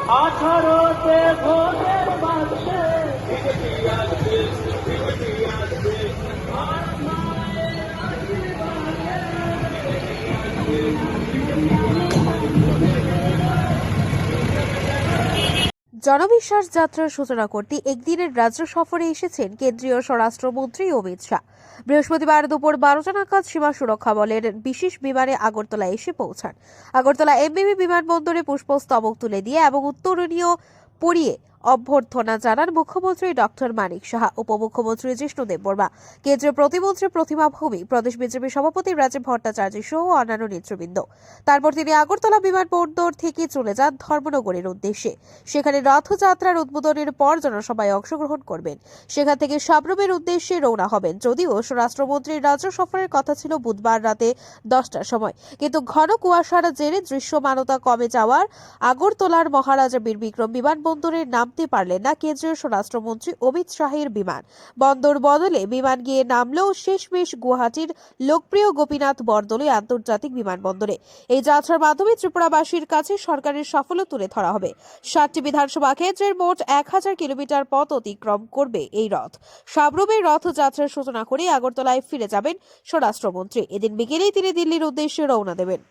18তে ভোটের বাক্সে বিজেপি আসবে, বিজেপি আসবে, আর মায়ের আশীর্বাদে বিজেপি আসবে। জনবিশ্বাস যাত্রার সূচনা করতে একদিনের রাজ্য সফরে এসেছেন কেন্দ্রীয় স্বরাষ্ট্রমন্ত্রী অমিত শাহ। বৃহস্পতিবার দুপুর 12টা নাগাদ সীমা সুরক্ষা বলের বিশেষ বিমানে আগরতলা এসে পৌঁছান। আগরতলা এমবিবি বিমানবন্দরে পুষ্পস্তবক তুলে দিয়ে এবং উত্তরীয় পরিয়ে অভ্যর্থনা জানান মুখ্যমন্ত্রী ডক্টর মানিক সাহা, উপমুখ্যমন্ত্রী জিষ্ণু দেববর্মা, কেন্দ্রীয় প্রতিমন্ত্রী প্রতিমা ভৌমিক, প্রদেশ বিজেপি সভাপতি রাজীব ভট্টাচার্য সহ অন্যান্য নেতৃবৃন্দ। তারপর তিনি আগরতলা বিমানবন্দর থেকে চলে যান ধর্মনগরের উদ্দেশ্যে। সেখানে রথযাত্রার উদ্বোধনের পর জনসভায় অংশগ্রহণ করবেন। সেখান থেকে সাবরুমের উদ্দেশ্যে রওনা হবেন। যদিও স্বরাষ্ট্রমন্ত্রীর রাজ্য সফরের কথা ছিল বুধবার রাতে 10টার সময়, কিন্তু ঘন কুয়াশার জেরে দৃশ্যমানতা কমে যাওয়ার আগরতলার মহারাজা বীর বিক্রম বিমানবন্দরে নামতে পারলেন না কেন্দ্রীয় স্বরাষ্ট্রমন্ত্রী অমিত শাহের বিমান। বন্দর বদলে বিমান গিয়ে নামলেও শেষমেশ গুয়াহাটির লোকপ্রিয় গোপীনাথ বরদলৈ আন্তর্জাতিক বিমানবন্দরে। এই যাত্রার মাধ্যমে ত্রিপুরাবাসীর কাছে সরকারের সাফল্য তুলে ধরা হবে। 7টি বিধানসভা কেন্দ্রের মোট 1000 কিলোমিটার পথ অতিক্রম করবে এই রথ। সাবরুমের রথযাত্রার সূচনা করে আগরতলায় ফিরে যাবেন স্বরাষ্ট্রমন্ত্রী। এদিন বিকেলেই তিনি দিল্লির উদ্দেশ্যে রওনা দেবেন।